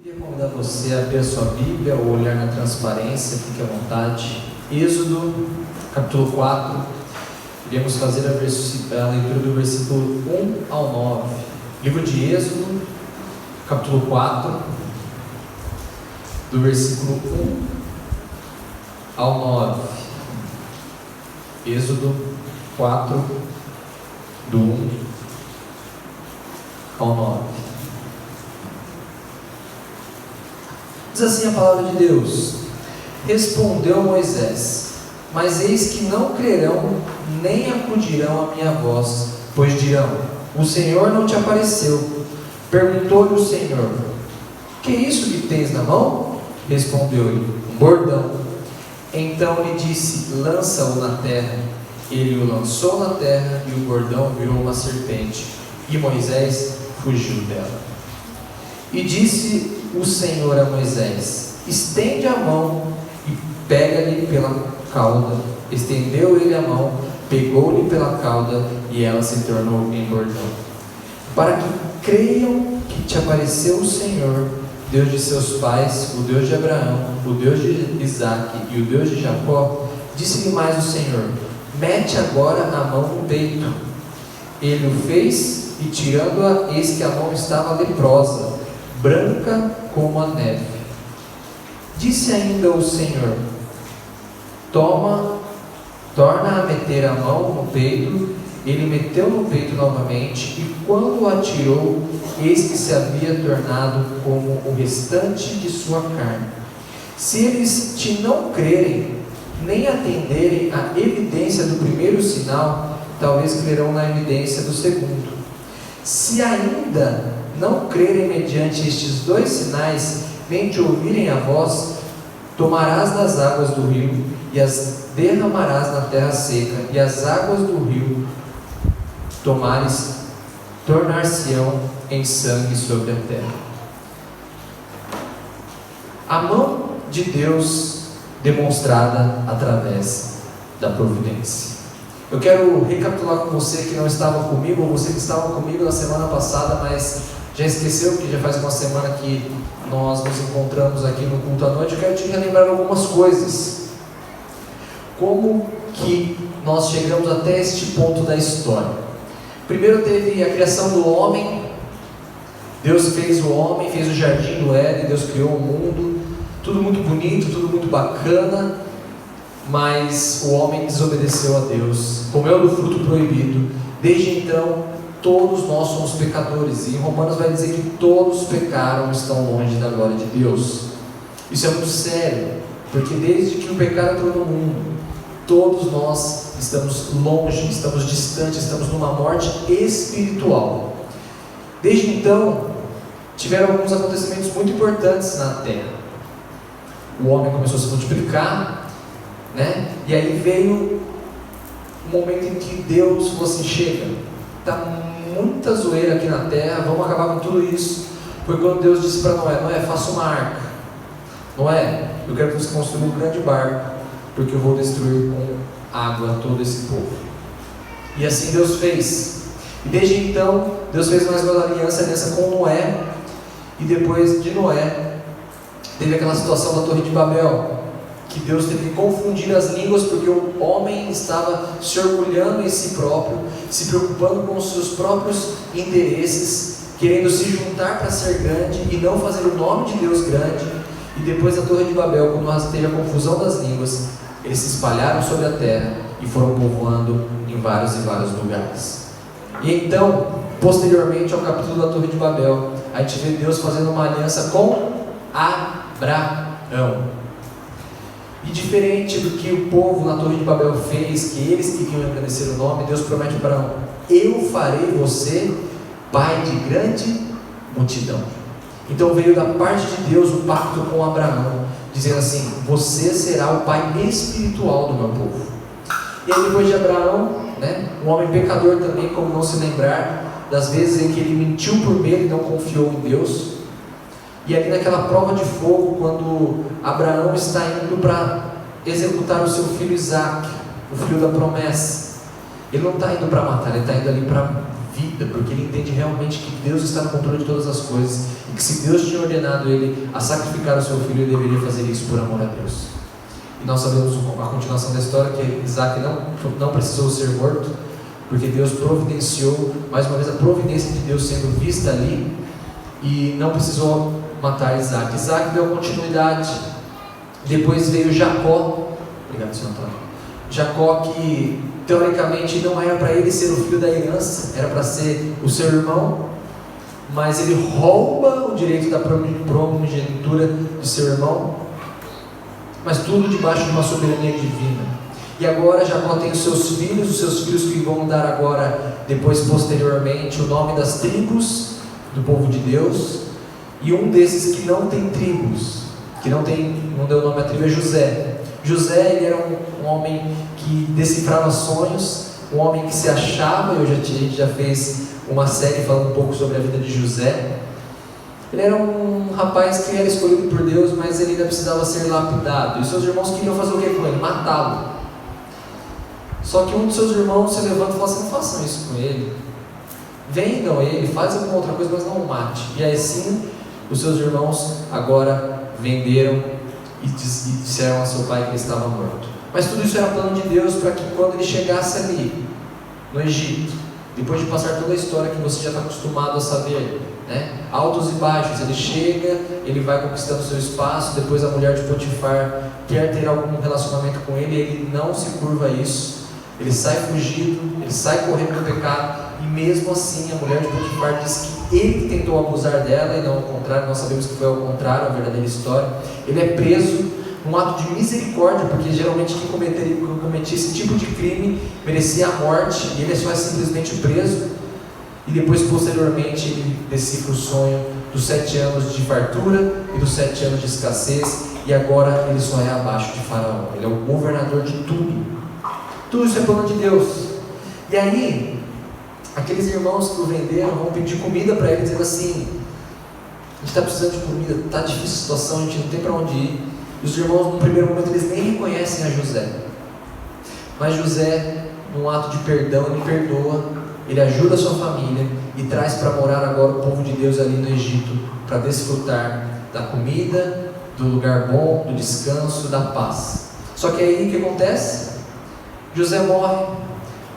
Eu queria convidar você a abrir a sua Bíblia ou olhar na transparência, fique à vontade. Êxodo, capítulo 4. Iremos fazer a leitura do versículo 1 ao 9. Livro de Êxodo, capítulo 4, do versículo 1 ao 9. Êxodo 4, do 1 ao 9. Diz assim a palavra de Deus: Respondeu Moisés: Mas eis que não crerão, nem acudirão à minha voz, pois dirão: O Senhor não te apareceu. Perguntou-lhe o Senhor: Que é isso que tens na mão? Respondeu-lhe: Um bordão. Então lhe disse: Lança-o na terra. Ele o lançou na terra, e o bordão virou uma serpente, e Moisés fugiu dela. E disse o Senhor a Moisés: Estende a mão e pega-lhe pela cauda. Estendeu ele a mão, pegou-lhe pela cauda, e ela se tornou em bordão. Para que creiam que te apareceu o Senhor, Deus de seus pais, o Deus de Abraão, o Deus de Isaque e o Deus de Jacó. Disse-lhe mais o Senhor: Mete agora a mão no peito. Ele o fez, e tirando-a, eis que a mão estava leprosa, branca como a neve. Disse ainda o Senhor: torna a meter a mão no peito. Ele meteu no peito novamente, e quando o atirou, eis que se havia tornado como o restante de sua carne. Se eles te não crerem, nem atenderem à evidência do primeiro sinal, talvez crerão na evidência do segundo. Se ainda não crerem mediante estes dois sinais, nem te ouvirem a voz, tomarás das águas do rio, e as derramarás na terra seca, e as águas do rio tornar-se-ão em sangue sobre a terra. A mão de Deus demonstrada através da providência. Eu quero recapitular com você que não estava comigo, ou você que estava comigo na semana passada, mas já esqueceu, porque já faz uma semana que nós nos encontramos aqui no culto à noite. Eu quero te relembrar algumas coisas. Como que nós chegamos até este ponto da história? Primeiro teve a criação do homem. Deus fez o homem, fez o jardim do Éden, Deus criou o mundo, tudo muito bonito, tudo muito bacana, mas o homem desobedeceu a Deus, comeu do fruto proibido. Desde então, todos nós somos pecadores, e em Romanos vai dizer que todos pecaram e estão longe da glória de Deus. Isso é muito sério, porque desde que o pecado entrou no mundo, todos nós estamos longe, estamos distantes, estamos numa morte espiritual. Desde então, tiveram alguns acontecimentos muito importantes na terra. O homem começou a se multiplicar, né? E aí veio um momento em que Deus falou assim: chega, está muita zoeira aqui na terra, vamos acabar com tudo isso. Foi quando Deus disse para Noé: Noé, faça uma arca. Noé, eu quero que você construa um grande barco, porque eu vou destruir com água todo esse povo. E assim Deus fez. E desde então, Deus fez mais uma aliança com Noé. E depois de Noé, teve aquela situação da Torre de Babel, que Deus teve que confundir as línguas, porque o homem estava se orgulhando em si próprio, se preocupando com os seus próprios interesses, querendo se juntar para ser grande e não fazer o nome de Deus grande. E depois da Torre de Babel, quando teve a confusão das línguas, eles se espalharam sobre a terra e foram povoando em vários e vários lugares. E então, posteriormente ao capítulo da Torre de Babel, a gente vê Deus fazendo uma aliança com Abraão. E diferente do que o povo na Torre de Babel fez, que eles queriam engrandecer o nome, Deus promete para Abraão: eu farei você pai de grande multidão. Então veio da parte de Deus o pacto com Abraão, dizendo assim: você será o pai espiritual do meu povo. E aí depois de Abraão, um homem pecador também, como não se lembrar das vezes em que ele mentiu por medo e não confiou em Deus. E ali naquela prova de fogo, quando Abraão está indo para executar o seu filho Isaque, o filho da promessa, ele não está indo para matar, ele está indo ali para vida, porque ele entende realmente que Deus está no controle de todas as coisas e que se Deus tinha ordenado ele a sacrificar o seu filho, ele deveria fazer isso por amor a Deus. E nós sabemos a continuação da história, que Isaac não precisou ser morto, porque Deus providenciou, mais uma vez a providência de Deus sendo vista ali, e não precisou matar Isaac. Isaac deu continuidade. Depois veio Jacó. Obrigado, senhor Antônio. Jacó, que teoricamente não era para ele ser o filho da herança, era para ser o seu irmão, mas ele rouba o direito da primogenitura de seu irmão, mas tudo debaixo de uma soberania divina. E agora Jacó tem os seus filhos que vão dar agora, depois posteriormente, o nome das tribos do povo de Deus, e um desses que não tem tribos, não deu nome à tribo, é José. José, ele era um homem que decifrava sonhos, um homem que se achava, a gente já fez uma série falando um pouco sobre a vida de José. Ele era um rapaz que era escolhido por Deus, mas ele ainda precisava ser lapidado, e seus irmãos queriam fazer o que com ele? Matá-lo. Só que um dos seus irmãos se levanta e fala assim: não façam isso com ele, vendam ele, fazem alguma outra coisa, mas não o mate. E aí sim, os seus irmãos agora venderam e disseram a seu pai que ele estava morto. Mas tudo isso era plano de Deus, para que quando ele chegasse ali no Egito, depois de passar toda a história que você já está acostumado a saber, né? Altos e baixos, ele chega, ele vai conquistando seu espaço, depois a mulher de Potifar quer ter algum relacionamento com ele, ele não se curva a isso, ele sai fugido, ele sai correndo do pecado, e mesmo assim a mulher de Potifar diz que ele tentou abusar dela e não ao contrário. Nós sabemos que foi ao contrário, a verdadeira história. Ele é preso num ato de misericórdia, porque geralmente quem cometia esse tipo de crime merecia a morte, e ele é só simplesmente preso. E depois, posteriormente, ele decifra o sonho dos 7 anos de fartura e dos 7 anos de escassez, e agora ele só é abaixo de Faraó, ele é o governador de tudo. Tudo isso é plano de Deus. E aí, aqueles irmãos que o venderam vão pedir comida para ele, dizendo assim: a gente está precisando de comida, está difícil a situação, a gente não tem para onde ir. E os irmãos, no primeiro momento, eles nem reconhecem a José, mas José, num ato de perdão, ele perdoa, ele ajuda a sua família e traz para morar agora o povo de Deus ali no Egito, para desfrutar da comida, do lugar bom, do descanso, da paz. Só que aí o que acontece? José morre,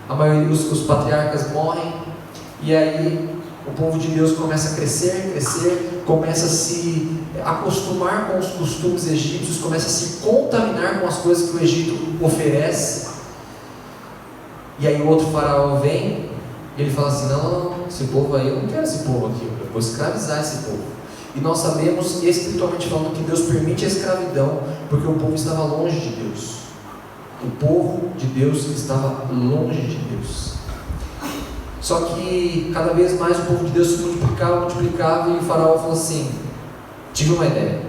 a maioria dos patriarcas morrem, e aí o povo de Deus começa a crescer, começa a se acostumar com os costumes egípcios, começa a se contaminar com as coisas que o Egito oferece. E aí o outro faraó vem e ele fala assim: não, esse povo aí, eu não quero esse povo aqui, eu vou escravizar esse povo. E nós sabemos, espiritualmente falando, que Deus permite a escravidão porque o povo estava longe de Deus. O povo de Deus estava longe de Deus. Só que cada vez mais o povo de Deus se multiplicava, e o faraó falou assim: tive uma ideia,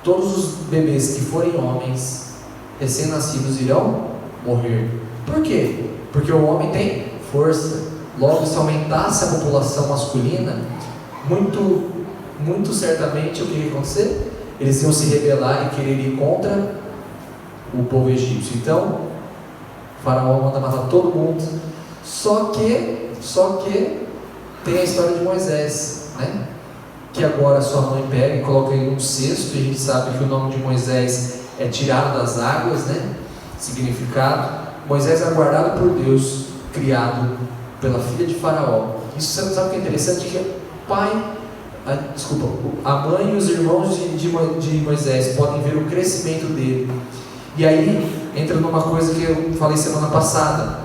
todos os bebês que forem homens, recém-nascidos, irão morrer. Por quê? Porque o homem tem força. Logo, se aumentasse a população masculina, muito certamente o que ia acontecer? Eles iam se rebelar e querer ir contra o povo egípcio. Então o faraó manda matar todo mundo. Só que tem a história de Moisés, né? Que agora sua mãe pega e coloca ele num cesto, e a gente sabe que o nome de Moisés é tirado das águas, né? Significado: Moisés era guardado por Deus, criado pela filha de Faraó. Isso, você sabe o que é interessante? Que a mãe e os irmãos de Moisés podem ver o crescimento dele. E aí entra numa coisa que eu falei semana passada,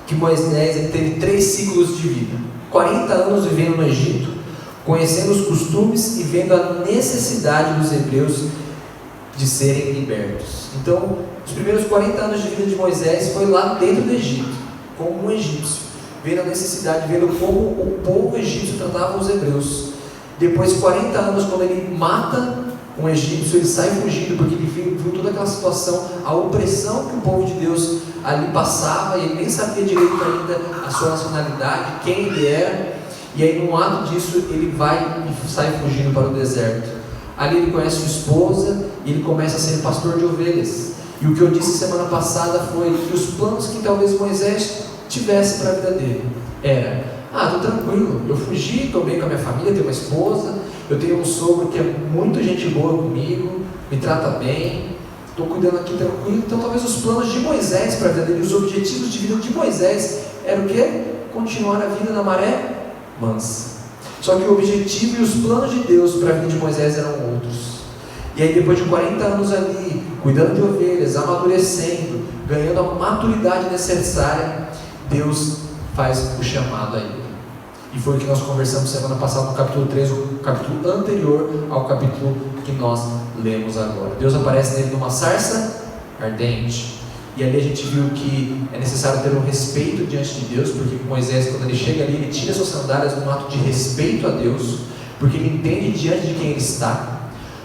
que Moisés ele teve 3 ciclos de vida: 40 anos vivendo no Egito, conhecendo os costumes e vendo a necessidade dos hebreus de serem libertos. Então, os primeiros 40 anos de vida de Moisés foi lá dentro do Egito, como um egípcio, vendo a necessidade, vendo como o povo egípcio tratava os hebreus. Depois de 40 anos, quando ele mata um egípcio, ele sai fugindo, porque ele viu toda aquela situação, a opressão que o povo de Deus ali passava, e ele nem sabia direito ainda a sua nacionalidade, quem ele era. E aí, num ato disso, ele vai e sai fugindo para o deserto. Ali ele conhece sua esposa e ele começa a ser pastor de ovelhas. E o que eu disse semana passada foi que os planos que talvez Moisés tivesse para a vida dele Era: estou tranquilo, eu fugi, estou bem com a minha família, tenho uma esposa, eu tenho um sogro que é muito gente boa comigo, me trata bem, estou cuidando aqui tranquilo. Então talvez os planos de Moisés para a vida dele, os objetivos de vida de Moisés eram o quê? Continuar a vida na maré mansa. Só que o objetivo e os planos de Deus para a vida de Moisés eram outros. E aí depois de 40 anos ali, cuidando de ovelhas, amadurecendo, ganhando a maturidade necessária, Deus faz o chamado a ele. E foi o que nós conversamos semana passada no capítulo 3, o capítulo anterior ao capítulo que nós lemos agora. Deus aparece nele numa sarça ardente. E ali a gente viu que é necessário ter um respeito diante de Deus, porque Moisés, quando ele chega ali, ele tira suas sandálias num ato de respeito a Deus, porque ele entende diante de quem ele está.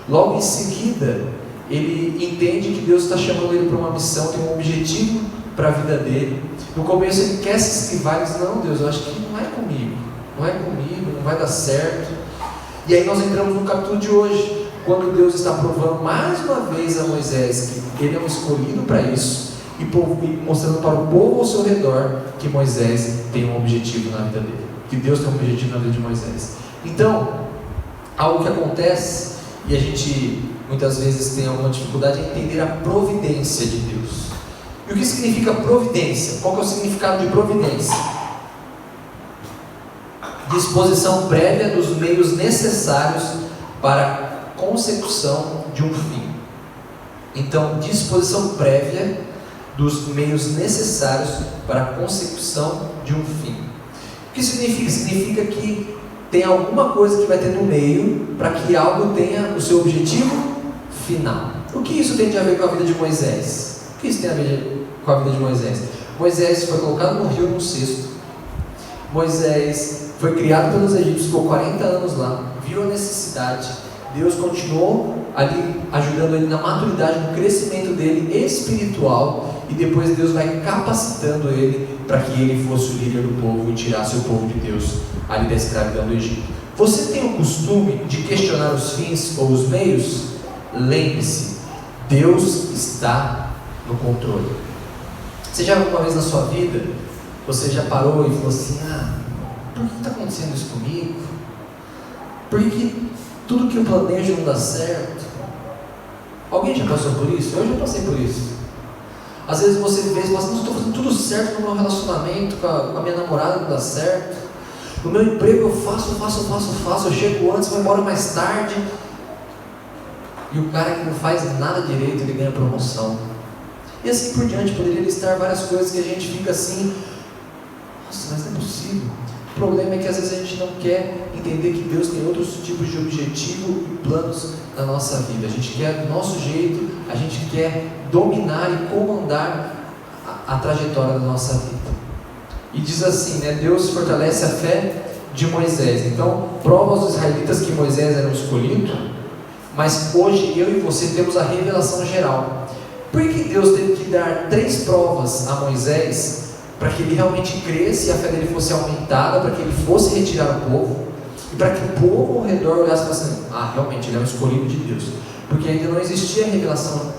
Logo em seguida, ele entende que Deus está chamando ele para uma missão, tem um objetivo para a vida dele. No começo ele quer se esquivar, ele diz: não, Deus, eu acho que não é comigo, não vai dar certo. E aí nós entramos no capítulo de hoje, quando Deus está provando mais uma vez a Moisés que ele é um escolhido para isso, e mostrando para o povo ao seu redor que Moisés tem um objetivo na vida dele, que Deus tem um objetivo na vida de Moisés. Então, algo que acontece, e a gente muitas vezes tem alguma dificuldade em entender a providência de Deus. E o que significa providência? Qual que é o significado de providência? Disposição prévia dos meios necessários para a consecução de um fim. Então, disposição prévia dos meios necessários para a consecução de um fim. O que significa? Significa que tem alguma coisa que vai ter no meio para que algo tenha o seu objetivo final. O que isso tem a ver com a vida de Moisés? O que isso tem a ver com a vida de Moisés? Moisés foi colocado no rio num cesto. Moisés foi criado pelos egípcios, ficou 40 anos lá, viu a necessidade. Deus continuou ali ajudando ele na maturidade, no crescimento dele espiritual, e depois Deus vai capacitando ele para que ele fosse o líder do povo e tirasse o povo de Deus ali da escravidão do Egito. Você tem o costume de questionar os fins ou os meios? Lembre-se, Deus está no controle. Você já alguma vez na sua vida, você já parou e falou assim: por que está acontecendo isso comigo? Por que tudo que eu planejo não dá certo? Alguém já passou por isso? Eu já passei por isso. Às vezes você vê e fala assim: estou fazendo tudo certo no meu relacionamento com a minha namorada, não dá certo. No meu emprego eu faço, eu chego antes, vou embora mais tarde. E o cara que não faz nada direito, ele ganha promoção. E assim por diante, poderia listar várias coisas que a gente fica assim: nossa, mas não é possível. O problema é que às vezes a gente não quer entender que Deus tem outros tipos de objetivo e planos na nossa vida. A gente quer do nosso jeito, a gente quer dominar e comandar a trajetória da nossa vida. E diz assim, Deus fortalece a fé de Moisés. Então, prova aos israelitas que Moisés era um escolhido, mas hoje eu e você temos a revelação geral. Por que Deus teve que dar 3 provas a Moisés para que ele realmente cresça e a fé dele fosse aumentada, para que ele fosse retirar o povo, e para que o povo ao redor olhasse e falasse: realmente ele é um escolhido de Deus? Porque ainda não existia a revelação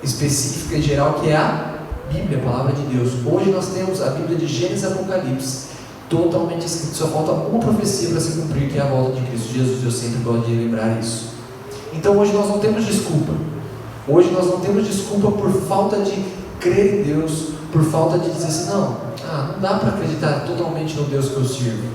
específica e geral, que é a Bíblia, a palavra de Deus. Hoje nós temos a Bíblia de Gênesis e Apocalipse, totalmente escrita. Só falta uma profecia para se cumprir, que é a volta de Cristo Jesus. Eu sempre gosto de lembrar isso. Então hoje nós não temos desculpa. Hoje nós não temos desculpa por falta de crer em Deus, por falta de dizer assim: não dá para acreditar totalmente no Deus que eu sirvo,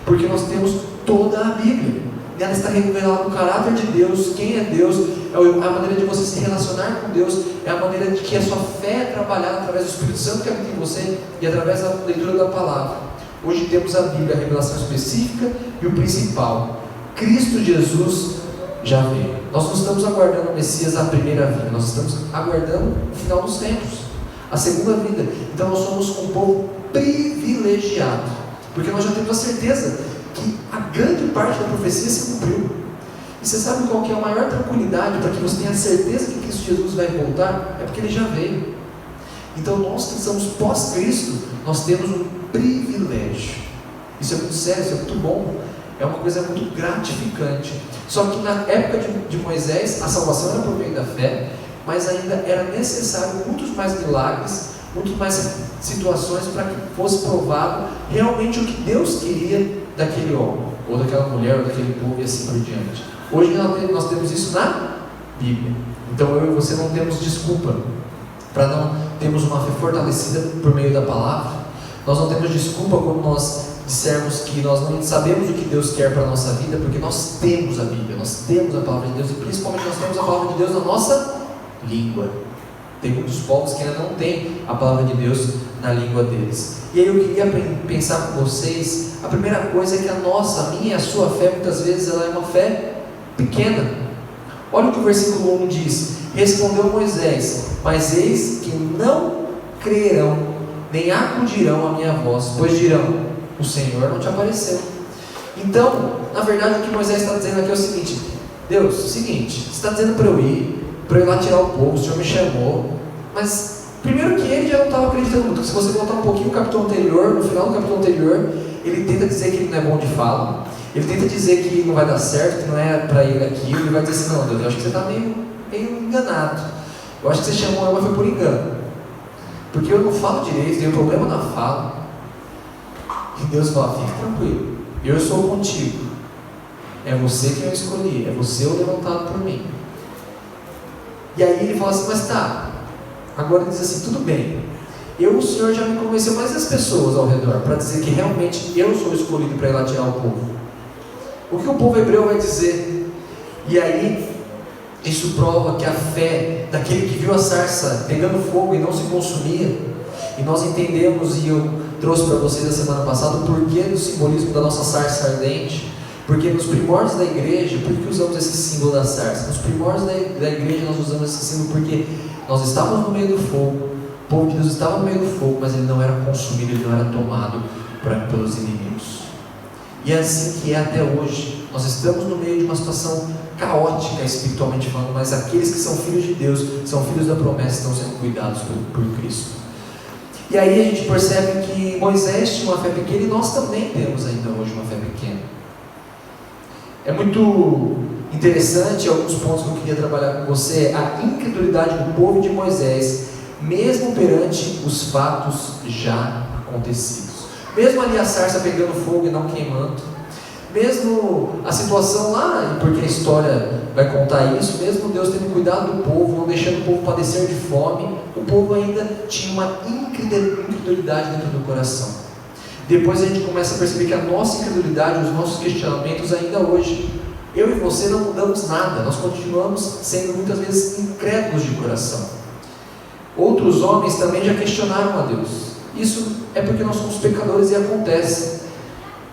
porque nós temos toda a Bíblia. Nela está revelado o caráter de Deus, quem é Deus, é a maneira de você se relacionar com Deus, é a maneira de que a sua fé é trabalhada através do Espírito Santo que habita em você e através da leitura da palavra. Hoje temos a Bíblia, a revelação específica e o principal: Cristo Jesus já veio. Nós não estamos aguardando o Messias a primeira vinda, nós estamos aguardando o final dos tempos, a segunda vinda. Então nós somos um povo privilegiado, porque nós já temos a certeza que a grande parte da profecia se cumpriu. E você sabe qual que é a maior tranquilidade para que você tenha certeza que Cristo Jesus vai voltar? É porque Ele já veio. Então nós que somos pós-Cristo, nós temos um privilégio. Isso é muito sério, isso é muito bom, é uma coisa muito gratificante. Só que na época de Moisés, a salvação era por meio da fé, mas ainda era necessário muitos mais milagres muito mais situações para que fosse provado realmente o que Deus queria daquele homem, ou daquela mulher, ou daquele povo e assim por diante. Hoje nós temos isso na Bíblia. Então eu e você não temos desculpa para não termos uma fé fortalecida por meio da palavra. Nós não temos desculpa quando nós dissermos que nós não sabemos o que Deus quer para a nossa vida, porque nós temos a Bíblia, nós temos a palavra de Deus, e principalmente nós temos a palavra de Deus na nossa língua. Tem muitos povos que ainda não têm a palavra de Deus na língua deles. E aí eu queria pensar com vocês, a primeira coisa é que a minha e a sua fé, muitas vezes ela é uma fé pequena. Olha o que o versículo 1 diz: respondeu Moisés, mas eis que não crerão, nem acudirão à minha voz, pois dirão, o Senhor não te apareceu. Então, na verdade, o que Moisés está dizendo aqui é o seguinte: Deus, é o seguinte, você está dizendo para eu ir lá tirar o povo, o Senhor me chamou, mas primeiro que ele já não estava acreditando muito. Se você voltar um pouquinho no capítulo anterior, no final do capítulo anterior, ele tenta dizer que ele não é bom de fala, ele tenta dizer que não vai dar certo, que não é para ele aquilo, ele vai dizer assim: não, Deus, eu acho que você está meio enganado, eu acho que você chamou eu, mas foi por engano, porque eu não falo direito, tenho problema na fala. E Deus fala: fique tranquilo, eu sou contigo, é você que eu escolhi, é você o levantado por mim. E aí ele fala assim: mas tá, agora ele diz assim: tudo bem, o Senhor já me convenceu, mas as pessoas ao redor, para dizer que realmente eu sou escolhido para ir lá tirar o povo, o que o povo hebreu vai dizer? E aí isso prova que a fé daquele que viu a sarça pegando fogo e não se consumia, e nós entendemos, e eu trouxe para vocês a semana passada, o porquê do simbolismo da nossa sarça ardente. Porque nos primórdios da igreja, por que usamos esse símbolo da sarça? Nos primórdios da igreja nós usamos esse símbolo porque nós estávamos no meio do fogo, o povo de Deus estava no meio do fogo, mas ele não era consumido, ele não era tomado pelos inimigos. E é assim que é até hoje. Nós estamos no meio de uma situação caótica espiritualmente falando, mas aqueles que são filhos de Deus, são filhos da promessa, estão sendo cuidados por Cristo. E aí a gente percebe que Moisés tinha uma fé pequena e nós também temos ainda hoje uma fé pequena. É muito interessante alguns pontos que eu queria trabalhar com você: a incredulidade do povo de Moisés, mesmo perante os fatos já acontecidos. Mesmo ali a sarça pegando fogo e não queimando, mesmo a situação lá, porque a história vai contar isso, mesmo Deus tendo cuidado do povo, não deixando o povo padecer de fome, o povo ainda tinha uma incredulidade dentro do coração. Depois a gente começa a perceber que a nossa incredulidade, os nossos questionamentos ainda hoje, eu e você não mudamos nada, nós continuamos sendo muitas vezes incrédulos de coração. Outros homens também já questionaram a Deus. Isso é porque nós somos pecadores e acontece.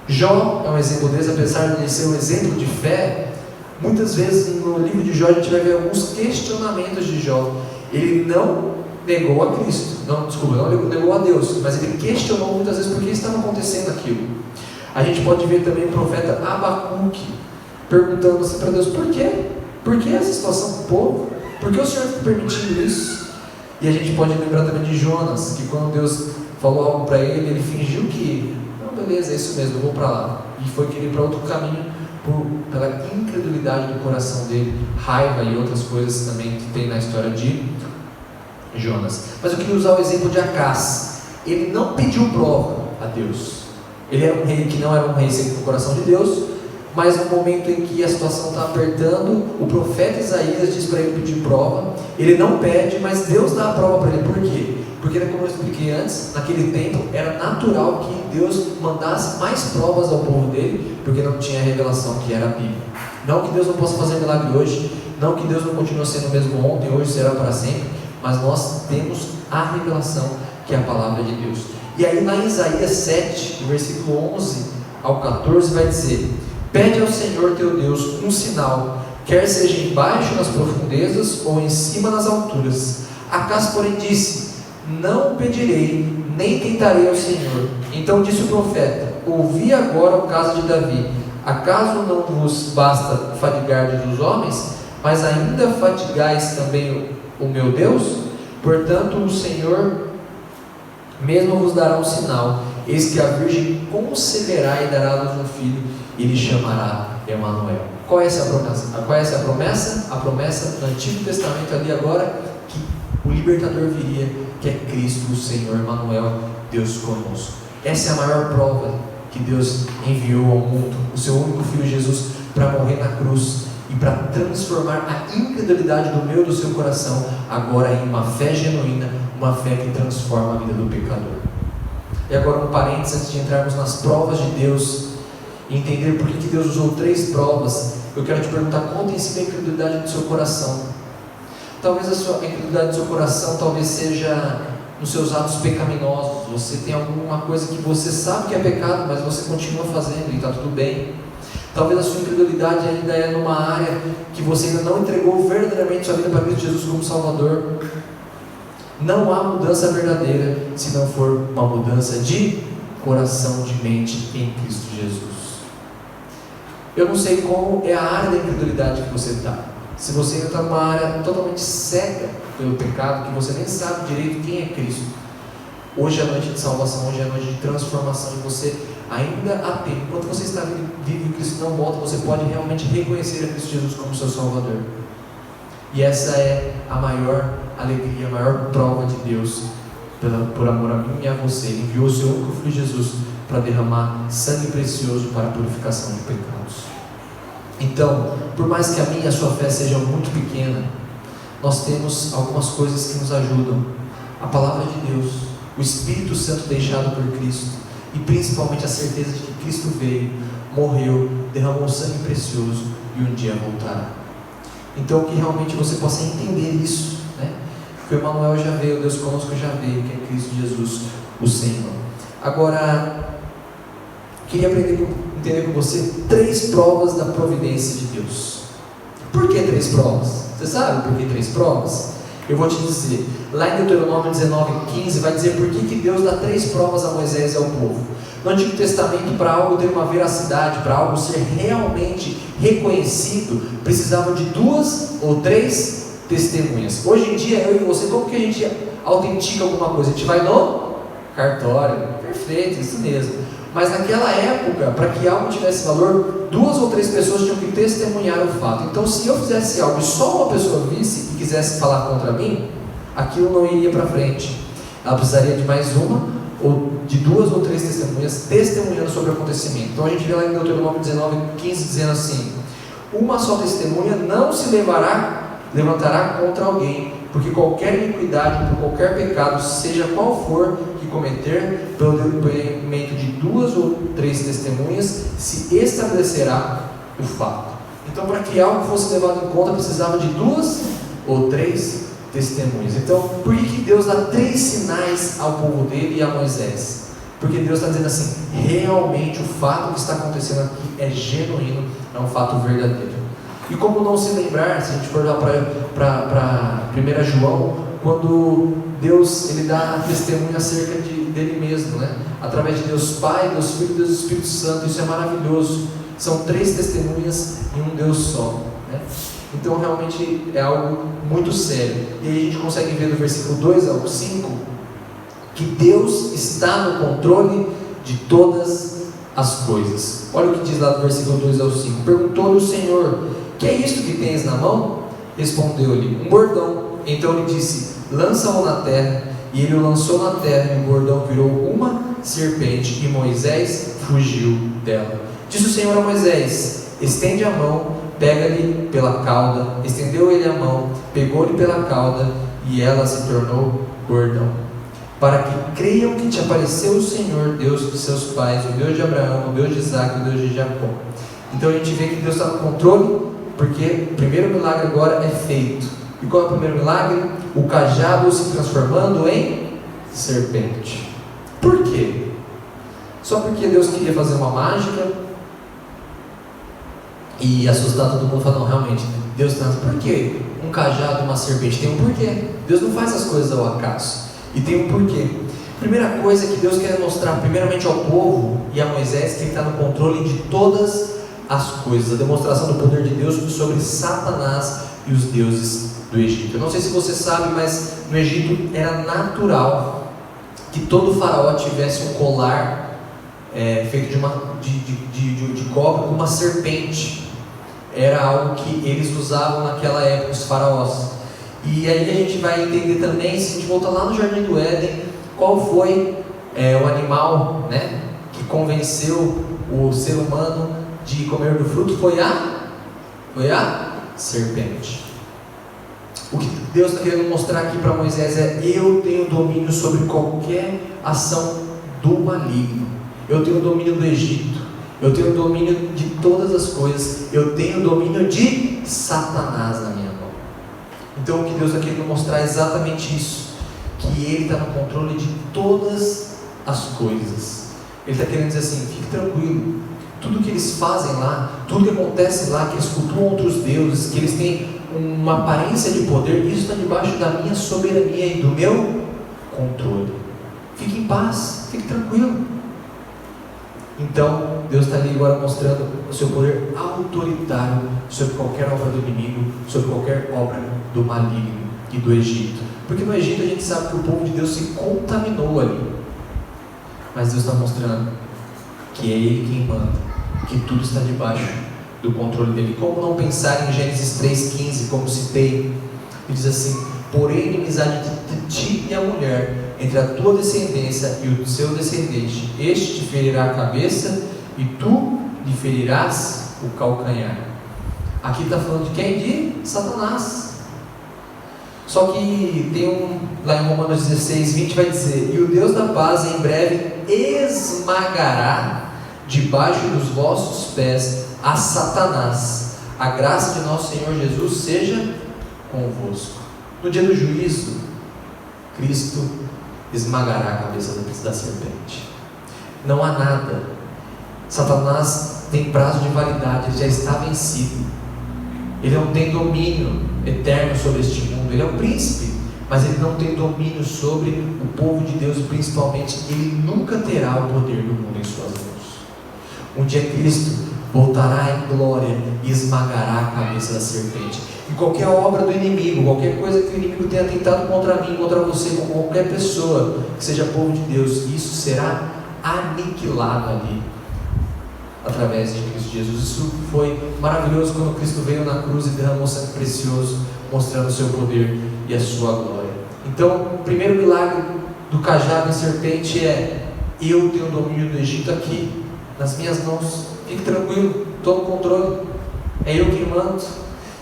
Jó é um exemplo desse, apesar de ele ser um exemplo de fé. Muitas vezes no livro de Jó a gente vai ver alguns questionamentos de Jó. Ele não negou a Cristo, não negou a Deus, mas ele questionou muitas vezes por que estava acontecendo aquilo. A gente pode ver também o profeta Abacuque perguntando assim para Deus: por quê? Por que essa situação com o povo? Por que o Senhor está permitindo isso? E a gente pode lembrar também de Jonas, que quando Deus falou algo para ele, ele fingiu que, não, beleza, é isso mesmo, eu vou para lá, e foi querer para outro caminho pela incredulidade do coração dele, raiva e outras coisas também que tem na história de Jonas. Mas eu queria usar o exemplo de Acaz. Ele não pediu prova a Deus. Ele era um rei que não era um rei segundo o coração de Deus, mas no momento em que a situação está apertando, o profeta Isaías diz para ele pedir prova. Ele não pede, mas Deus dá a prova para ele. Por quê? Porque, como eu expliquei antes, naquele tempo era natural que Deus mandasse mais provas ao povo dele, porque não tinha a revelação que era a Bíblia. Não que Deus não possa fazer milagre hoje, não que Deus não continue sendo o mesmo ontem, hoje será para sempre, mas nós temos a revelação que é a palavra de Deus. E aí lá em Isaías 7, versículo 11 ao 14 vai dizer: pede ao Senhor teu Deus um sinal, quer seja embaixo nas profundezas ou em cima nas alturas. Acaz, porém, disse: não pedirei, nem tentarei ao Senhor. Então disse o profeta: ouvi agora o caso de Davi. Acaso não vos basta fadigar dos homens, mas ainda fatigais também o meu Deus? Portanto o Senhor mesmo vos dará um sinal: eis que a virgem conceberá e dará à luz um filho, e lhe chamará Emanuel. Qual é essa promessa? A promessa no Antigo Testamento ali agora, que o libertador viria, que é Cristo, o Senhor, Emmanuel, Deus conosco. Essa é a maior prova que Deus enviou ao mundo, o seu único Filho Jesus, para morrer na cruz e para transformar a incredulidade do meu e do seu coração agora em uma fé genuína, uma fé que transforma a vida do pecador. E agora um parênteses antes de entrarmos nas provas de Deus e entender por que Deus usou 3 provas. Eu quero te perguntar: qual tem sido a incredulidade do seu coração? Talvez a incredulidade do seu coração talvez seja nos seus atos pecaminosos. Você tem alguma coisa que você sabe que é pecado, mas você continua fazendo e está tudo bem. Talvez a sua incredulidade ainda é numa área que você ainda não entregou verdadeiramente sua vida para Cristo Jesus como Salvador. Não há mudança verdadeira se não for uma mudança de coração, de mente em Cristo Jesus. Eu não sei qual é a área da incredulidade que você está. Se você ainda está numa área totalmente cega pelo pecado, que você nem sabe direito quem é Cristo, hoje é a noite de salvação, hoje é a noite de transformação, e você ainda há tempo. Enquanto você está vivo e Cristo não volta, você pode realmente reconhecer a Cristo Jesus como seu Salvador. E essa é a maior alegria, a maior prova de Deus, por amor a mim e a você. Ele enviou o seu único Filho Jesus para derramar sangue precioso para a purificação de pecados. Então, por mais que a minha e a sua fé seja muito pequena, nós temos algumas coisas que nos ajudam: a palavra de Deus, o Espírito Santo deixado por Cristo, e principalmente a certeza de que Cristo veio, morreu, derramou sangue precioso e um dia voltará. Então, que realmente você possa entender isso, né? Que o Emmanuel já veio, o Deus conosco já veio, que é Cristo Jesus, o Senhor. Agora, queria entender com você 3 provas da providência de Deus. Por que 3 provas? Você sabe por que 3 provas? Eu vou te dizer. Lá em Deuteronômio 19:15 vai dizer por que Deus dá 3 provas a Moisés e ao povo. No Antigo Testamento, para algo ter uma veracidade, para algo ser realmente reconhecido, precisava de 2 ou 3 testemunhas. Hoje em dia, eu e você, como que a gente autentica alguma coisa? A gente vai no cartório. Perfeito, isso mesmo. Mas naquela época, para que algo tivesse valor, 2 ou 3 pessoas tinham que testemunhar o fato. Então, se eu fizesse algo e só uma pessoa visse e quisesse falar contra mim, aquilo não iria para frente. Ela precisaria de mais uma, ou de 2 ou 3 testemunhas testemunhando sobre o acontecimento. Então a gente vê lá em Deuteronômio 19:15 dizendo assim: uma só testemunha não se levantará contra alguém, porque qualquer iniquidade, por qualquer pecado, seja qual for que cometer, pelo depoimento de 2 ou 3 testemunhas, se estabelecerá o fato. Então, para que algo fosse levado em conta, precisava de 2 ou 3 testemunhas. Então, por que Deus dá 3 sinais ao povo dele e a Moisés? Porque Deus está dizendo assim: realmente o fato que está acontecendo aqui é genuíno, é um fato verdadeiro. E como não se lembrar, se a gente for lá para 1 João, quando Deus ele dá testemunho acerca dele mesmo, né? Através de Deus Pai, Deus Filho e Deus Espírito Santo. Isso é maravilhoso. São 3 testemunhas em um Deus só, né? Então realmente é algo muito sério. E aí a gente consegue ver do versículo 2 ao 5 que Deus está no controle de todas as coisas. Olha o que diz lá do versículo 2 ao 5. Perguntou-lhe o Senhor: que é isto que tens na mão? Respondeu-lhe: um bordão. Então ele disse: lança-o na terra. E ele o lançou na terra, e o bordão virou uma serpente, e Moisés fugiu dela. Disse o Senhor a Moisés: estende a mão, pega-lhe pela cauda. Estendeu ele a mão, pegou-lhe pela cauda, e ela se tornou bordão. Para que creiam que te apareceu o Senhor, Deus dos seus pais, o Deus de Abraão, o Deus de Isaac, o Deus de Jacó. Então a gente vê que Deus está no controle, porque o primeiro milagre agora é feito. E qual é o primeiro milagre? O cajado se transformando em serpente. Por quê? Só porque Deus queria fazer uma mágica e assustar todo mundo, falar: não, realmente, Deus está. Por quê? Um cajado e uma serpente tem um porquê. Deus não faz as coisas ao acaso. E tem um porquê. Primeira coisa que Deus quer mostrar, primeiramente ao povo e a Moisés, que ele está no controle de todas as coisas. A demonstração do poder de Deus sobre Satanás e os deuses do Egito. Eu não sei se você sabe, mas no Egito era natural que todo faraó tivesse um colar feito de cobre com uma serpente. Era algo que eles usavam naquela época, os faraós. E aí a gente vai entender também, se a gente voltar lá no Jardim do Éden, qual foi o animal, né, que convenceu o ser humano de comer do fruto. Foi a serpente. O que Deus está querendo mostrar aqui para Moisés é: eu tenho domínio sobre qualquer ação do maligno, eu tenho domínio do Egito, eu tenho domínio de todas as coisas, eu tenho domínio de Satanás na minha mão. Então o que Deus está querendo mostrar é exatamente isso, que Ele está no controle de todas as coisas. Ele está querendo dizer assim: fique tranquilo, tudo que eles fazem lá, tudo que acontece lá, que eles cultuam outros deuses, que eles têm uma aparência de poder, isso está debaixo da minha soberania e do meu controle. Fique em paz, fique tranquilo. Então Deus está ali agora mostrando o seu poder autoritário sobre qualquer obra do inimigo, sobre qualquer obra do maligno e do Egito. Porque no Egito a gente sabe que o povo de Deus se contaminou ali, mas Deus está mostrando que é Ele quem manda, que tudo está debaixo do controle dele. Como não pensar em Gênesis 3,15, como citei? Ele diz assim: porém inimizade entre ti e a mulher, entre a tua descendência e o seu descendente, este te ferirá a cabeça e tu lhe ferirás o calcanhar. Aqui está falando de quem? De Satanás. Só que tem lá em Romanos 16:20 vai dizer: e o Deus da paz em breve esmagará debaixo dos vossos pés a Satanás. A graça de nosso Senhor Jesus seja convosco. No dia do juízo, Cristo esmagará a cabeça da serpente. Não há nada. Satanás tem prazo de validade, ele já está vencido. Ele não tem domínio eterno sobre este mundo. Ele é o príncipe, mas ele não tem domínio sobre o povo de Deus, e principalmente ele nunca terá o poder do mundo em suas mãos. Um dia Cristo voltará em glória e esmagará a cabeça da serpente. E qualquer obra do inimigo, qualquer coisa que o inimigo tenha tentado contra mim, contra você, com qualquer pessoa que seja povo de Deus, isso será aniquilado ali, através de Cristo Jesus. Isso foi maravilhoso quando Cristo veio na cruz e derramou sangue precioso, mostrando o seu poder e a sua glória. Então, o primeiro milagre do cajado e serpente é: eu tenho o domínio do Egito aqui, nas minhas mãos, fique tranquilo, estou no controle, é eu quem mando.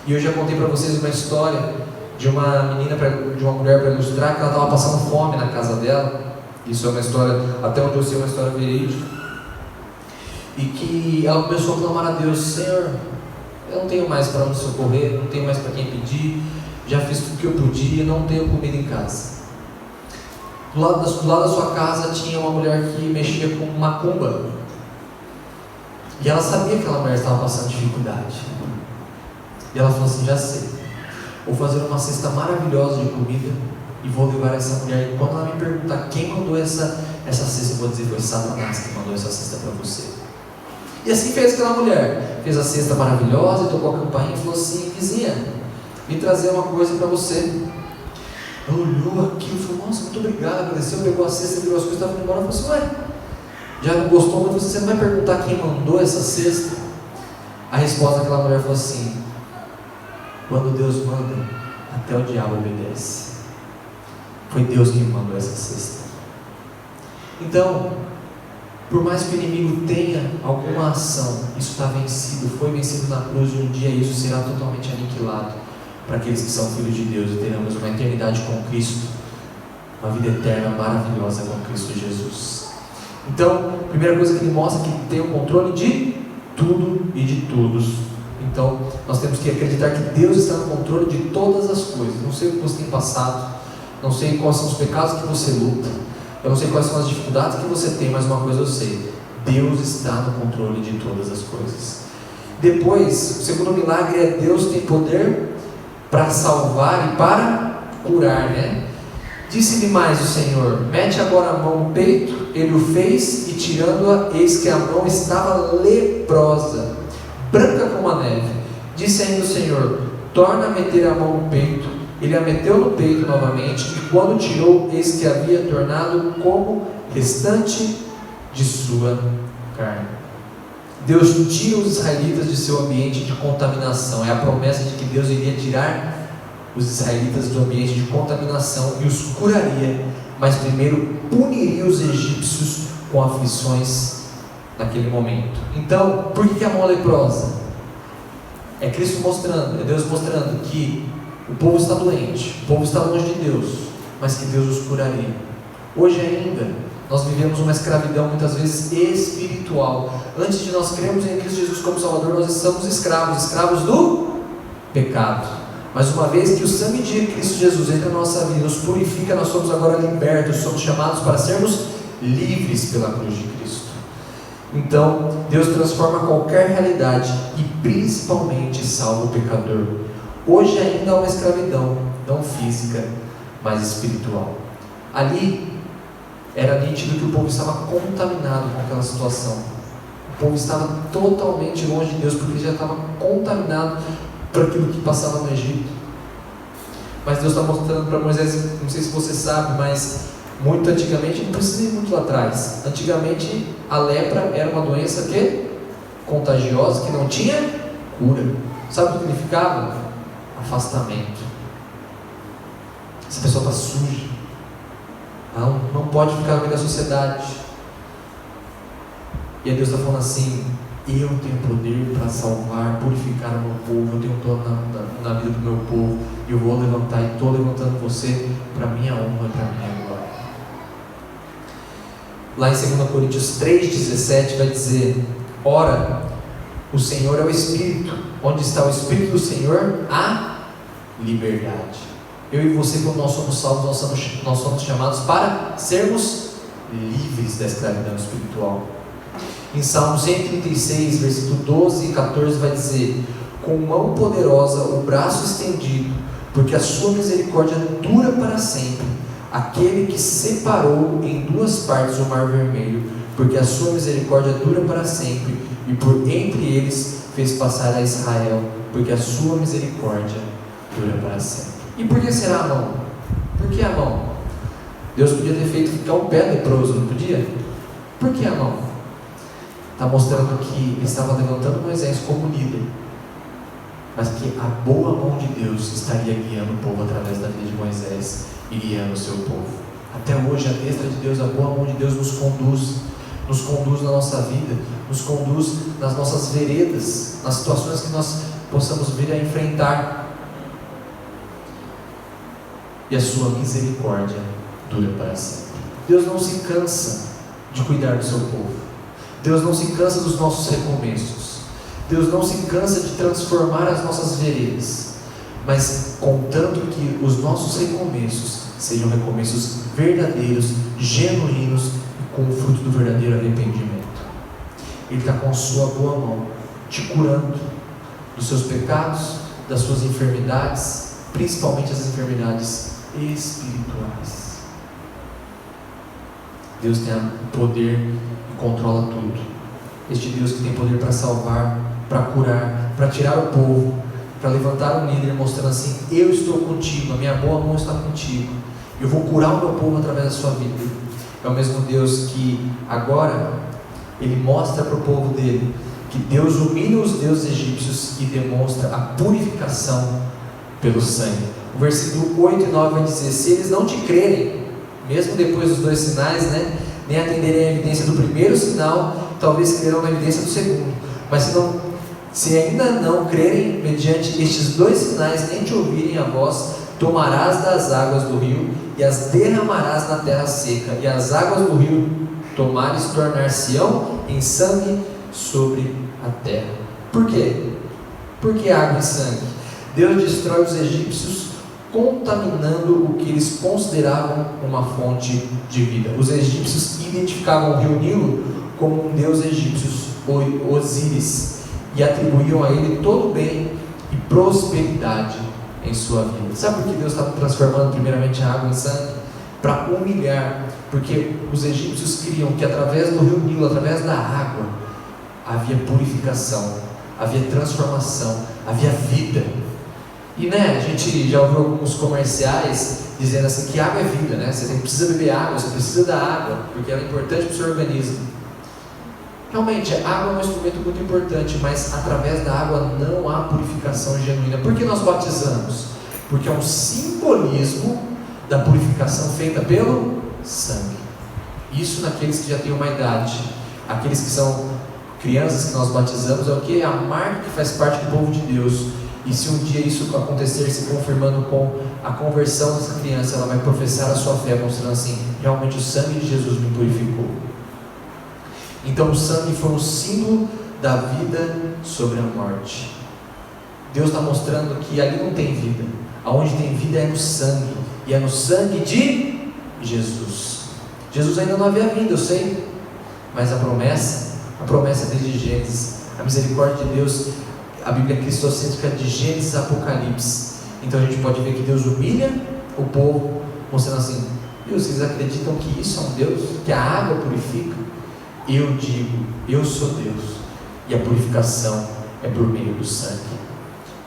E eu já contei para vocês uma história de uma menina, de uma mulher, para ilustrar, que ela estava passando fome na casa dela. Isso é uma história, até onde eu sei, uma história verídica. E que ela começou a clamar a Deus: Senhor, eu não tenho mais para onde socorrer, não tenho mais para quem pedir, já fiz tudo o que eu podia, não tenho comida em casa. Do lado da sua casa tinha uma mulher que mexia com macumba, e ela sabia que aquela mulher estava passando dificuldade. E ela falou assim: já sei, vou fazer uma cesta maravilhosa de comida e vou levar essa mulher, e quando ela me perguntar quem mandou essa cesta, eu vou dizer: foi Satanás que mandou essa cesta para você. E assim fez aquela mulher, fez a cesta maravilhosa, tocou a campainha e falou assim: vizinha, vim trazer uma coisa para você. Ela olhou aquilo e falou: nossa, muito obrigado, agradeceu, pegou a cesta, virou as coisas, estava indo embora. Ela falou assim: ué, já não gostou, mas você não vai perguntar quem mandou essa cesta? A resposta daquela mulher falou assim: quando Deus manda, até o diabo obedece. Foi Deus quem mandou essa cesta. Então, por mais que o inimigo tenha alguma ação, isso está vencido, foi vencido na cruz, e um dia isso será totalmente aniquilado para aqueles que são filhos de Deus, e teremos uma eternidade com Cristo, uma vida eterna maravilhosa com Cristo Jesus. Então, a primeira coisa que ele mostra é que tem o controle de tudo e de todos. Então, nós temos que acreditar que Deus está no controle de todas as coisas. Não sei o que você tem passado, não sei quais são os pecados que você luta, eu não sei quais são as dificuldades que você tem, mas uma coisa eu sei: Deus está no controle de todas as coisas. Depois, o segundo milagre é: Deus tem poder para salvar e para curar, né? Disse-lhe mais o Senhor: mete agora a mão no peito. Ele o fez, e tirando-a, eis que a mão estava leprosa, branca como a neve. Disse ainda o Senhor: torna a meter a mão no peito. Ele a meteu no peito novamente, e quando tirou, eis que havia tornado como restante de sua carne. Deus tira os israelitas de seu ambiente de contaminação. É a promessa de que Deus iria tirar os israelitas do ambiente de contaminação e os curaria, mas primeiro puniria os egípcios com aflições naquele momento. Então, por que a mão leprosa? É Cristo mostrando, é Deus mostrando que o povo está doente, o povo está longe de Deus, mas que Deus os curaria. Hoje ainda, nós vivemos uma escravidão muitas vezes espiritual. Antes de nós crermos em Cristo Jesus como Salvador, nós somos escravos do pecado. Mas uma vez que o sangue de Cristo Jesus entra na nossa vida, nos purifica, nós somos agora libertos, somos chamados para sermos livres pela cruz de Cristo. Então, Deus transforma qualquer realidade e principalmente salva o pecador. Hoje ainda há uma escravidão, não física, mas espiritual. Ali, era nítido que o povo estava contaminado com aquela situação. O povo estava totalmente longe de Deus, porque já estava contaminado por aquilo que passava no Egito. Mas Deus está mostrando para Moisés, não sei se você sabe, mas muito antigamente, não precisa ir muito lá atrás, antigamente a lepra era uma doença que? Contagiosa, que não tinha cura. Sabe o que significava? Afastamento. Essa pessoa está suja, não pode ficar no meio da sociedade. E aí Deus está falando assim: eu tenho poder para salvar, purificar o meu povo, eu tenho plano na vida do meu povo, e eu vou levantar, e estou levantando você para a minha honra e para a minha glória. Lá em 2 Coríntios 3,17 vai dizer: ora, o Senhor é o Espírito, onde está o Espírito do Senhor, há liberdade. Eu e você, quando nós somos salvos, nós somos chamados para sermos livres da escravidão espiritual. Em Salmo 136, versículo 12 e 14 vai dizer: com mão poderosa, o braço estendido, porque a sua misericórdia dura para sempre. Aquele que separou em duas partes o mar vermelho, porque a sua misericórdia dura para sempre, e por entre eles fez passar a Israel, porque a sua misericórdia dura para sempre. E por que será a mão? Por que a mão? Deus podia ter feito ficar o pé leproso, não podia? Por que a mão? Está mostrando que ele estava levantando Moisés como líder, mas que a boa mão de Deus estaria guiando o povo através da vida de Moisés e guiando o seu povo. Até hoje a destra de Deus, a boa mão de Deus nos conduz na nossa vida, nos conduz nas nossas veredas, nas situações que nós possamos vir a enfrentar. E a sua misericórdia dura para sempre. Deus não se cansa de cuidar do seu povo. Deus não se cansa dos nossos recomeços. Deus não se cansa de transformar as nossas veredas, mas contanto que os nossos recomeços sejam recomeços verdadeiros, genuínos e com o fruto do verdadeiro arrependimento. Ele está com a sua boa mão, te curando dos seus pecados, das suas enfermidades, principalmente as enfermidades espirituais. Deus tem o poder e controla tudo. Este Deus que tem poder para salvar, para curar, para tirar o povo, para levantar um líder mostrando assim: eu estou contigo, a minha boa mão está contigo, eu vou curar o meu povo através da sua vida. É o mesmo Deus que agora Ele mostra para o povo dele que Deus humilha os deuses egípcios e demonstra a purificação pelo sangue. O versículo 8 e 9 vai dizer: se eles não te crerem, mesmo depois dos dois sinais, nem atenderem à evidência do primeiro sinal, talvez crerão na evidência do segundo. Mas se ainda não crerem mediante estes dois sinais, nem te ouvirem a voz, tomarás das águas do rio e as derramarás na terra seca, e as águas do rio tomares tornar-se-ão em sangue sobre a terra. Por quê? Por que água e sangue? Deus destrói os egípcios contaminando o que eles consideravam uma fonte de vida. Os egípcios identificavam o rio Nilo como um deus egípcio, Osíris, e atribuíam a ele todo o bem e prosperidade em sua vida. Sabe por que Deus estava transformando primeiramente a água em sangue? Para humilhar, porque os egípcios criam que através do rio Nilo, através da água, havia purificação, havia transformação, havia vida. E a gente já ouviu alguns comerciais dizendo assim que água é vida, Você precisa beber água, você precisa da água, porque ela é importante para o seu organismo. Realmente, a água é um instrumento muito importante, mas através da água não há purificação genuína. Por que nós batizamos? porque é um simbolismo da purificação feita pelo sangue. Isso naqueles que já têm uma idade. Aqueles que são crianças que nós batizamos é o que? É a marca que faz parte do povo de Deus. E se um dia isso acontecer, se confirmando com a conversão dessa criança, ela vai professar a sua fé, mostrando assim: realmente o sangue de Jesus me purificou. Então o sangue foi um símbolo da vida sobre a morte. Deus está mostrando que ali não tem vida. Aonde tem vida é no sangue. E é no sangue de Jesus. Jesus ainda não havia vindo, eu sei. Mas a promessa desde Gênesis, a misericórdia de Deus, a Bíblia cristocêntrica de Gênesis a Apocalipse. Então a gente pode ver que Deus humilha o povo, mostrando assim: vocês acreditam que isso é um Deus? Que a água purifica? Eu digo, eu sou Deus, e a purificação é por meio do sangue.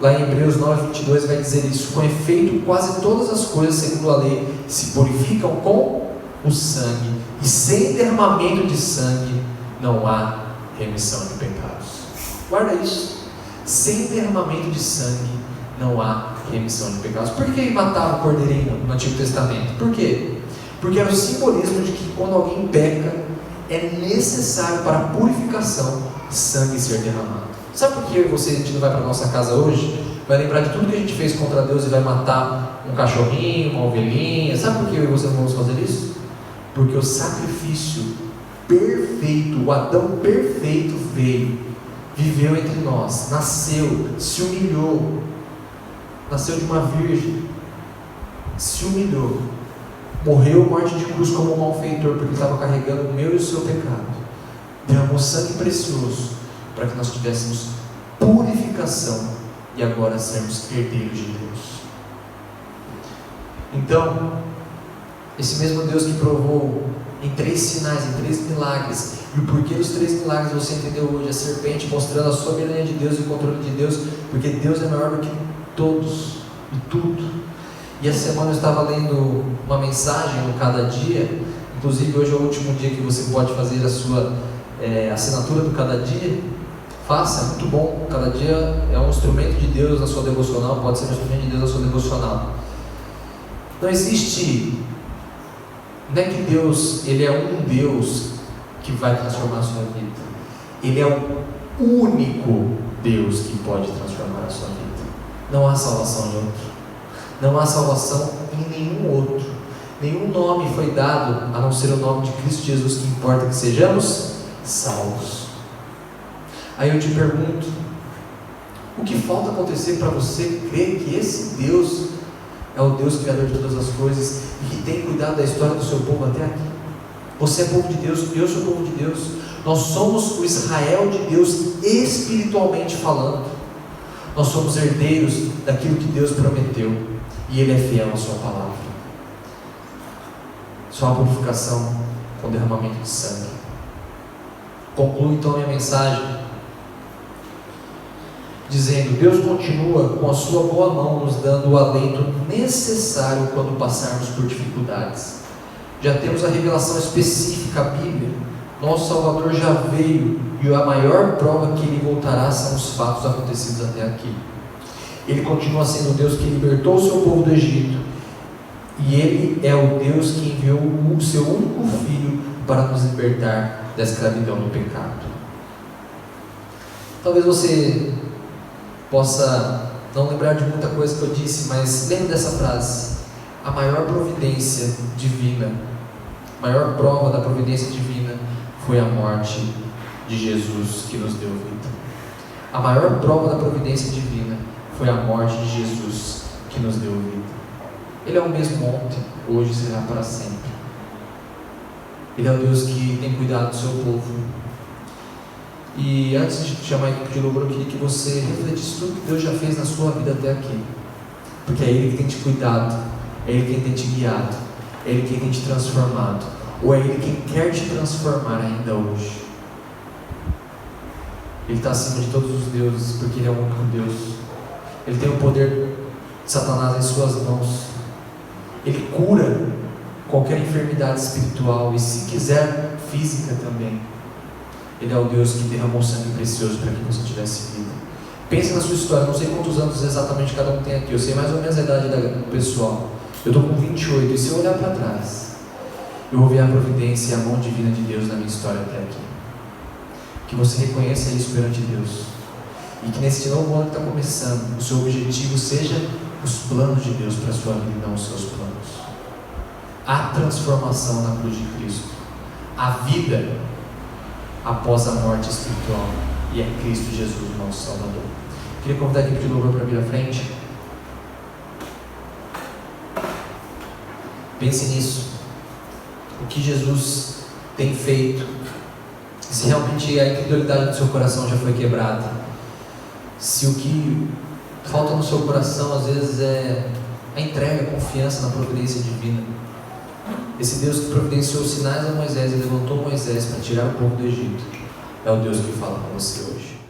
Lá em Hebreus 9:22 vai dizer isso: com efeito, quase todas as coisas, segundo a lei, se purificam com o sangue, e sem derramamento de sangue não há remissão de pecados. Guarda isso: sem derramamento de sangue não há remissão de pecados. Por que matava o cordeirinho no Antigo Testamento? Por quê? Porque era o simbolismo de que quando alguém peca, é necessário para a purificação sangue ser derramado. Sabe por que você, a gente não vai para a nossa casa hoje, vai lembrar de tudo que a gente fez contra Deus e vai matar um cachorrinho, uma ovelhinha? Sabe por que eu e você não vamos fazer isso? Porque o sacrifício perfeito, o Adão perfeito veio, viveu entre nós, nasceu, se humilhou, nasceu de uma virgem, se humilhou, morreu morte de cruz como um malfeitor, porque estava carregando o meu e o seu pecado, derramou sangue precioso para que nós tivéssemos purificação e agora sermos herdeiros de Deus. Então, esse mesmo Deus que provou em 3 sinais, em 3 milagres, e o porquê dos 3 milagres você entendeu hoje: a serpente mostrando a soberania de Deus e o controle de Deus, porque Deus é maior do que todos e tudo. E essa semana eu estava lendo uma mensagem no Cada Dia, inclusive hoje é o último dia que você pode fazer a sua assinatura do Cada Dia. Faça, é muito bom. Cada dia é um instrumento de Deus na sua devocional, pode ser um instrumento de Deus na sua devocional. Não existe, não é que Deus, Ele é um Deus que vai transformar a sua vida. Ele é o único Deus que pode transformar a sua vida. Não há salvação em outro. Não há salvação em nenhum outro. Nenhum nome foi dado a não ser o nome de Cristo Jesus, que importa que sejamos salvos. Aí eu te pergunto: o que falta acontecer para você crer que esse Deus é o Deus criador de todas as coisas e que tem cuidado da história do seu povo até aqui? Você é povo de Deus, eu sou povo de Deus. Nós somos o Israel de Deus espiritualmente falando. Nós somos herdeiros daquilo que Deus prometeu, e Ele é fiel à sua palavra. Só a purificação com derramamento de sangue. Concluo então a minha mensagem dizendo: Deus continua com a sua boa mão nos dando o alento necessário quando passarmos por dificuldades. Já temos a revelação específica, a Bíblia. Nosso Salvador já veio, e a maior prova que Ele voltará são os fatos acontecidos até aqui. Ele continua sendo o Deus que libertou o seu povo do Egito, e Ele é o Deus que enviou o seu único Filho para nos libertar da escravidão do pecado. Talvez você possa não lembrar de muita coisa que eu disse, mas lembre dessa frase: a maior providência divina, a maior prova da providência divina foi a morte de Jesus, que nos deu vida. A maior prova da providência divina foi a morte de Jesus, que nos deu vida. Ele é o mesmo ontem, hoje e será para sempre. Ele é o Deus que tem cuidado do seu povo. E antes de chamar a equipe de louvor, eu queria que você refletisse tudo que Deus já fez na sua vida até aqui, porque é Ele que tem te cuidado, é Ele quem tem te guiado, é Ele quem tem te transformado, ou é Ele quem quer te transformar ainda hoje. Ele está acima de todos os deuses, porque Ele é o único Deus. Ele tem o poder de Satanás em suas mãos. Ele cura qualquer enfermidade espiritual e, se quiser, física também. Ele é o Deus que derramou sangue precioso para que você tivesse vida. Pensa na sua história, não sei quantos anos exatamente cada um tem aqui, eu sei mais ou menos a idade do pessoal. Eu estou com 28, e se eu olhar para trás, eu vou ver a providência e a mão divina de Deus na minha história até aqui. Que você reconheça isso perante Deus. E que nesse novo ano que está começando, o seu objetivo seja os planos de Deus para a sua vida e não os seus planos. A transformação na cruz de Cristo. A vida após a morte espiritual. E é Cristo Jesus, o nosso Salvador. Queria convidar a equipe de louvor para vir à frente. Pense nisso. O que Jesus tem feito. Se realmente a incredulidade do seu coração já foi quebrada. Se o que falta no seu coração às vezes é a entrega, a confiança na providência divina. Esse Deus que providenciou sinais a Moisés e levantou Moisés para tirar o povo do Egito, é o Deus que fala com você hoje.